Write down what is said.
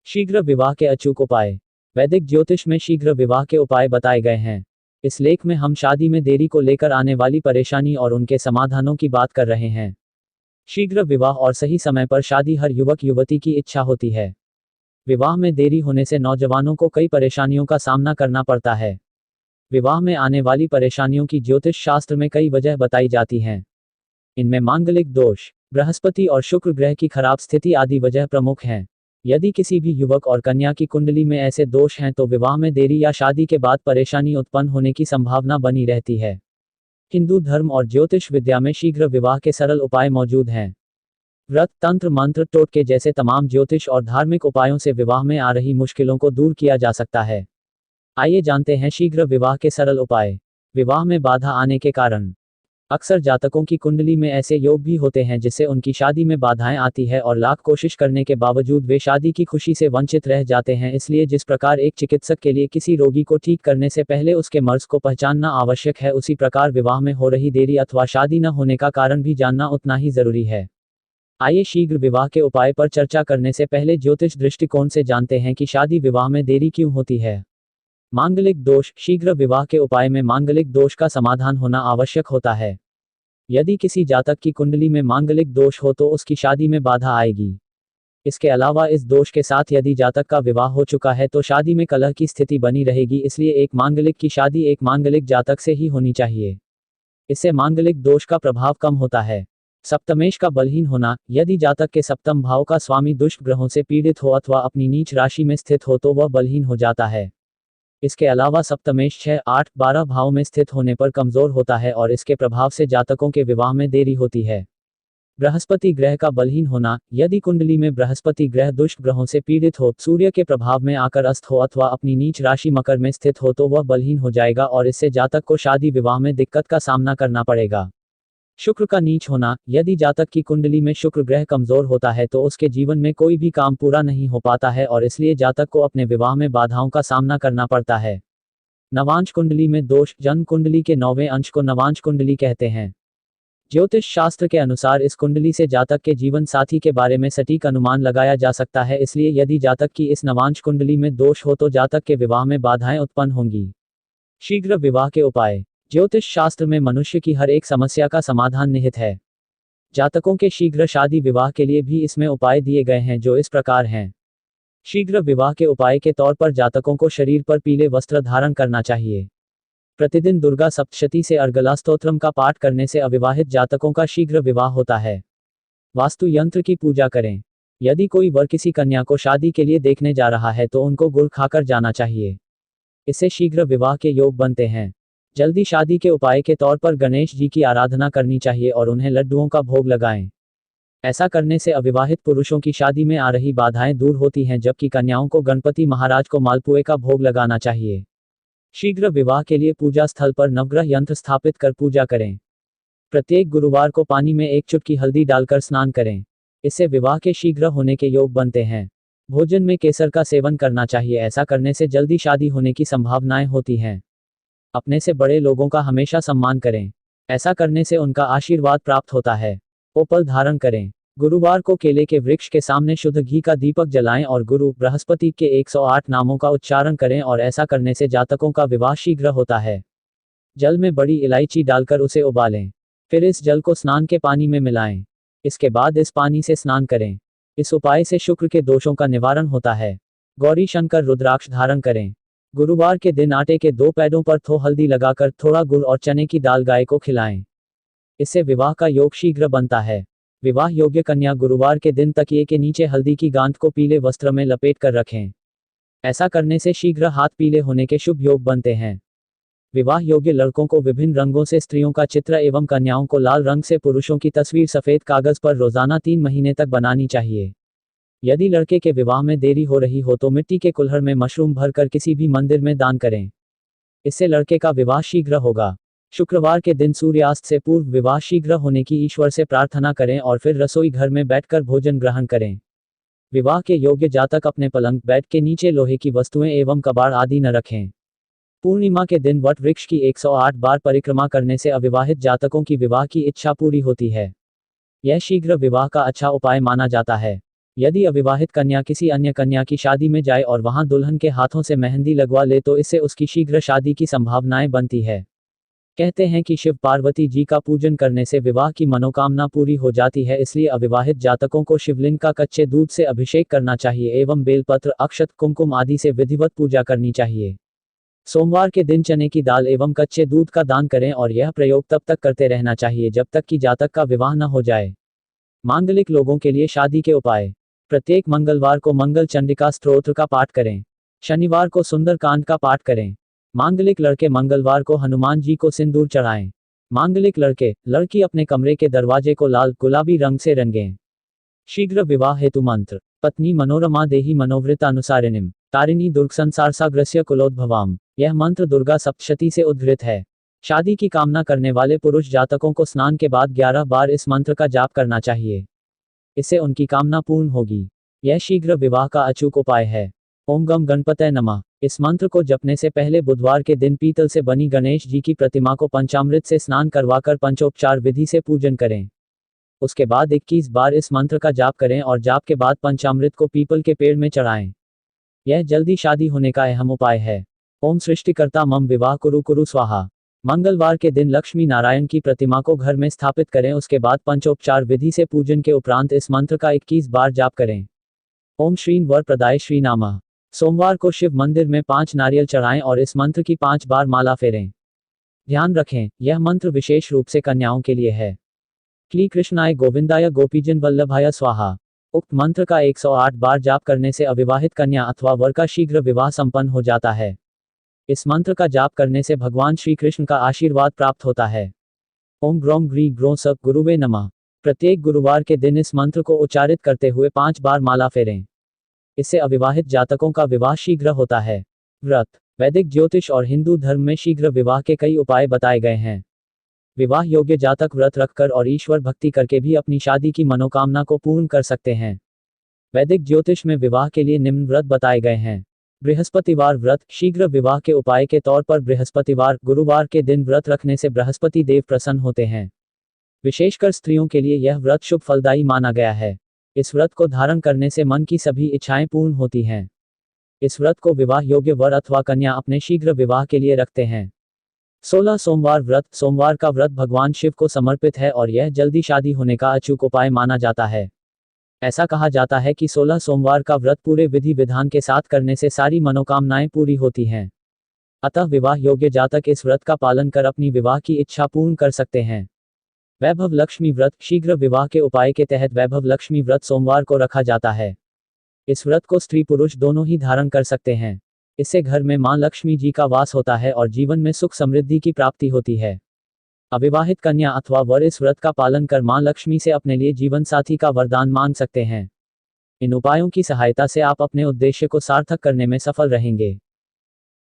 शीघ्र विवाह के अचूक उपाय। वैदिक ज्योतिष में शीघ्र विवाह के उपाय बताए गए हैं। इस लेख में हम शादी में देरी को लेकर आने वाली परेशानी और उनके समाधानों की बात कर रहे हैं। शीघ्र विवाह और सही समय पर शादी हर युवक युवती की इच्छा होती है। विवाह में देरी होने से नौजवानों को कई परेशानियों का सामना करना पड़ता है। विवाह में आने वाली परेशानियों की ज्योतिष शास्त्र में कई वजह बताई जाती हैं। इनमें मांगलिक दोष, बृहस्पति और शुक्र ग्रह की खराब स्थिति आदि वजह प्रमुख हैं। यदि किसी भी युवक और कन्या की कुंडली में ऐसे दोष हैं तो विवाह में देरी या शादी के बाद परेशानी उत्पन्न होने की संभावना बनी रहती है। हिंदू धर्म और ज्योतिष विद्या में शीघ्र विवाह के सरल उपाय मौजूद हैं। व्रत, तंत्र, मंत्र, टोटके जैसे तमाम ज्योतिष और धार्मिक उपायों से विवाह में आ रही मुश्किलों को दूर किया जा सकता है। आइए जानते हैं शीघ्र विवाह के सरल उपाय। विवाह में बाधा आने के कारण। अक्सर जातकों की कुंडली में ऐसे योग भी होते हैं जिससे उनकी शादी में बाधाएं आती है और लाख कोशिश करने के बावजूद वे शादी की खुशी से वंचित रह जाते हैं। इसलिए जिस प्रकार एक चिकित्सक के लिए किसी रोगी को ठीक करने से पहले उसके मर्ज को पहचानना आवश्यक है, उसी प्रकार विवाह में हो रही देरी अथवा शादी न होने का कारण भी जानना उतना ही जरूरी है। आइए शीघ्र विवाह के उपाय पर चर्चा करने से पहले ज्योतिष दृष्टिकोण से जानते हैं कि शादी विवाह में देरी क्यों होती है। मांगलिक दोष। शीघ्र विवाह के उपाय में मांगलिक दोष का समाधान होना आवश्यक होता है। यदि किसी जातक की कुंडली में मांगलिक दोष हो तो उसकी शादी में बाधा आएगी। इसके अलावा इस दोष के साथ यदि जातक का विवाह हो चुका है तो शादी में कलह की स्थिति बनी रहेगी। इसलिए एक मांगलिक की शादी एक मांगलिक जातक से ही होनी चाहिए। इससे मांगलिक दोष का प्रभाव कम होता है। सप्तमेश का बलहीन होना। यदि जातक के सप्तम भाव का स्वामी दुष्ट ग्रहों से पीड़ित हो अथवा अपनी नीच राशि में स्थित हो तो वह बलहीन हो जाता है। इसके अलावा सप्तमेश 6, 8, 12 भाव में स्थित होने पर कमजोर होता है और इसके प्रभाव से जातकों के विवाह में देरी होती है। बृहस्पति ग्रह का बलहीन होना। यदि कुंडली में बृहस्पति ग्रह दुष्ट ग्रहों से पीड़ित हो, सूर्य के प्रभाव में आकर अस्त हो अथवा अपनी नीच राशि मकर में स्थित हो तो वह बलहीन हो जाएगा और इससे जातक को शादी विवाह में दिक्कत का सामना करना पड़ेगा। शुक्र का नीच होना। यदि जातक की कुंडली में शुक्र ग्रह कमजोर होता है तो उसके जीवन में कोई भी काम पूरा नहीं हो पाता है और इसलिए जातक को अपने विवाह में बाधाओं का सामना करना पड़ता है। नवांश कुंडली में दोष। जन्म कुंडली के 9वें अंश को नवांश कुंडली कहते हैं। ज्योतिष शास्त्र के अनुसार इस कुंडली से जातक के जीवन साथी के बारे में सटीक अनुमान लगाया जा सकता है। इसलिए यदि जातक की इस नवांश कुंडली में दोष हो तो जातक के विवाह में बाधाएं उत्पन्न होंगी। शीघ्र विवाह के उपाय। ज्योतिष शास्त्र में मनुष्य की हर एक समस्या का समाधान निहित है। जातकों के शीघ्र शादी विवाह के लिए भी इसमें उपाय दिए गए हैं जो इस प्रकार हैं। शीघ्र विवाह के उपाय के तौर पर जातकों को शरीर पर पीले वस्त्र धारण करना चाहिए। प्रतिदिन दुर्गा सप्तशती से अर्गला स्तोत्रम का पाठ करने से अविवाहित जातकों का शीघ्र विवाह होता है। वास्तु यंत्र की पूजा करें। यदि कोई वर किसी कन्या को शादी के लिए देखने जा रहा है तो उनको गुड़ खाकर जाना चाहिए। इससे शीघ्र विवाह के योग बनते हैं। जल्दी शादी के उपाय के तौर पर गणेश जी की आराधना करनी चाहिए और उन्हें लड्डुओं का भोग लगाएं। ऐसा करने से अविवाहित पुरुषों की शादी में आ रही बाधाएं दूर होती हैं, जबकि कन्याओं को गणपति महाराज को मालपुए का भोग लगाना चाहिए। शीघ्र विवाह के लिए पूजा स्थल पर नवग्रह यंत्र स्थापित कर पूजा करें। प्रत्येक गुरुवार को पानी में 1 चुटकी हल्दी डालकर स्नान करें। इससे विवाह के शीघ्र होने के योग बनते हैं। भोजन में केसर का सेवन करना चाहिए। ऐसा करने से जल्दी शादी होने की संभावनाएं होती हैं। अपने से बड़े लोगों का हमेशा सम्मान करें। ऐसा करने से उनका आशीर्वाद प्राप्त होता है। ओपल धारण करें। गुरुवार को केले के वृक्ष के सामने शुद्ध घी का दीपक जलाएं और गुरु बृहस्पति के 108 नामों का उच्चारण करें और ऐसा करने से जातकों का विवाह शीघ्र होता है। जल में बड़ी इलायची डालकर उसे उबालें। फिर इस जल को स्नान के पानी में मिलाएं। इसके बाद इस पानी से स्नान करें। इस उपाय से शुक्र के दोषों का निवारण होता है। गौरी शंकर रुद्राक्ष धारण करें। गुरुवार के दिन आटे के 2 पैडों पर थो हल्दी लगाकर थोड़ा गुड़ और चने की दाल गाय को खिलाएं। इससे विवाह का योग शीघ्र बनता है। विवाह योग्य कन्या गुरुवार के दिन तकिए के नीचे हल्दी की गांठ को पीले वस्त्र में लपेट कर रखें। ऐसा करने से शीघ्र हाथ पीले होने के शुभ योग बनते हैं। विवाह योग्य लड़कों को विभिन्न रंगों से स्त्रियों का चित्र एवं कन्याओं को लाल रंग से पुरुषों की तस्वीर सफेद कागज पर रोजाना 3 महीने तक बनानी चाहिए। यदि लड़के के विवाह में देरी हो रही हो तो मिट्टी के कुल्हड़ में मशरूम भरकर किसी भी मंदिर में दान करें। इससे लड़के का विवाह शीघ्र होगा। शुक्रवार के दिन सूर्यास्त से पूर्व विवाह शीघ्र होने की ईश्वर से प्रार्थना करें और फिर रसोई घर में बैठकर भोजन ग्रहण करें। विवाह के योग्य जातक अपने पलंग, बेड के नीचे लोहे की वस्तुएं एवं कबाड़ आदि न रखें। पूर्णिमा के दिन वट वृक्ष की 108 बार परिक्रमा करने से अविवाहित जातकों की विवाह की इच्छा पूरी होती है। यह शीघ्र विवाह का अच्छा उपाय माना जाता है। यदि अविवाहित कन्या किसी अन्य कन्या की शादी में जाए और वहां दुल्हन के हाथों से मेहंदी लगवा ले तो इससे उसकी शीघ्र शादी की संभावनाएं बनती है। कहते हैं कि शिव पार्वती जी का पूजन करने से विवाह की मनोकामना पूरी हो जाती है, इसलिए अविवाहित जातकों को शिवलिंग का कच्चे दूध से अभिषेक करना चाहिए एवं बेलपत्र, अक्षत, कुमकुम आदि से विधिवत पूजा करनी चाहिए। सोमवार के दिन चने की दाल एवं कच्चे दूध का दान करें और यह प्रयोग तब तक करते रहना चाहिए जब तक कि जातक का विवाह न हो जाए। मांगलिक लोगों के लिए शादी के उपाय। प्रत्येक मंगलवार को मंगल चंडिका स्तोत्र का पाठ करें। शनिवार को सुंदरकांड का पाठ करें। मांगलिक लड़के मंगलवार को हनुमान जी को सिंदूर चढ़ाएं। मांगलिक लड़की अपने कमरे के दरवाजे को लाल गुलाबी रंग से रंगें। शीघ्र विवाह हेतु मंत्र। पत्नी मनोरमा देहि मनोवृत्तानुसारिणीम तारिणी दुर्ग संसारसाग्रस्य कुलोद्भवाम। यह मंत्र दुर्गा सप्तशती से उद्धृत है। शादी की कामना करने वाले पुरुष जातकों को स्नान के बाद 11 बार इस मंत्र का जाप करना चाहिए। इससे उनकी कामना पूर्ण होगी। यह शीघ्र विवाह का अचूक उपाय है। ओम गम गणपतये नमः। इस मंत्र को जपने से पहले बुधवार के दिन पीतल से बनी गणेश जी की प्रतिमा को पंचामृत से स्नान करवाकर पंचोपचार विधि से पूजन करें। उसके बाद 21 बार इस मंत्र का जाप करें और जाप के बाद पंचामृत को पीपल के पेड़ में चढ़ाएं। यह जल्दी शादी होने का अहम उपाय है। ओम सृष्टिकर्ता मम विवाह कुरु कुरु स्वाहा। मंगलवार के दिन लक्ष्मी नारायण की प्रतिमा को घर में स्थापित करें। उसके बाद पंचोपचार विधि से पूजन के उपरांत इस मंत्र का 21 बार जाप करें। ओम श्रीं वर प्रदाय श्री नामः। सोमवार को शिव मंदिर में 5 नारियल चढ़ाएं और इस मंत्र की 5 बार माला फेरें। ध्यान रखें, यह मंत्र विशेष रूप से कन्याओं के लिए है। श्री कृष्णाय गोविंदाय गोपीजन वल्लभाय स्वाहा। उक्त मंत्र का 108 बार जाप करने से अविवाहित कन्या अथवा वर का शीघ्र विवाह संपन्न हो जाता है। इस मंत्र का जाप करने से भगवान श्री कृष्ण का आशीर्वाद प्राप्त होता है। ओम ग्रोम ग्री ग्रो स गुरुवे नमः। प्रत्येक गुरुवार के दिन इस मंत्र को उच्चारित करते हुए 5 बार माला फेरें। इससे अविवाहित जातकों का विवाह शीघ्र होता है। व्रत। वैदिक ज्योतिष और हिंदू धर्म में शीघ्र विवाह के कई उपाय बताए गए हैं। विवाह योग्य जातक व्रत रखकर और ईश्वर भक्ति करके भी अपनी शादी की मनोकामना को पूर्ण कर सकते हैं। वैदिक ज्योतिष में विवाह के लिए निम्न व्रत बताए गए हैं। बृहस्पतिवार व्रत। शीघ्र विवाह के उपाय के तौर पर बृहस्पतिवार, गुरुवार के दिन व्रत रखने से बृहस्पति देव प्रसन्न होते हैं। विशेषकर स्त्रियों के लिए यह व्रत शुभ फलदायी माना गया है। इस व्रत को धारण करने से मन की सभी इच्छाएं पूर्ण होती हैं। इस व्रत को विवाह योग्य वर अथवा कन्या अपने शीघ्र विवाह के लिए रखते हैं। 16 सोमवार व्रत। सोमवार का व्रत भगवान शिव को समर्पित है और यह जल्दी शादी होने का अचूक उपाय माना जाता है। ऐसा कहा जाता है कि 16 सोमवार का व्रत पूरे विधि विधान के साथ करने से सारी मनोकामनाएं पूरी होती हैं। अतः विवाह योग्य जातक इस व्रत का पालन कर अपनी विवाह की इच्छा पूर्ण कर सकते हैं। वैभव लक्ष्मी व्रत। शीघ्र विवाह के उपाय के तहत वैभव लक्ष्मी व्रत सोमवार को रखा जाता है। इस व्रत को स्त्री पुरुष दोनों ही धारण कर सकते हैं। इससे घर में मां लक्ष्मी जी का वास होता है और जीवन में सुख समृद्धि की प्राप्ति होती है। अविवाहित कन्या अथवा वर इस व्रत का पालन कर मां लक्ष्मी से अपने लिए जीवन साथी का वरदान मांग सकते हैं। इन उपायों की सहायता से आप अपने उद्देश्य को सार्थक करने में सफल रहेंगे।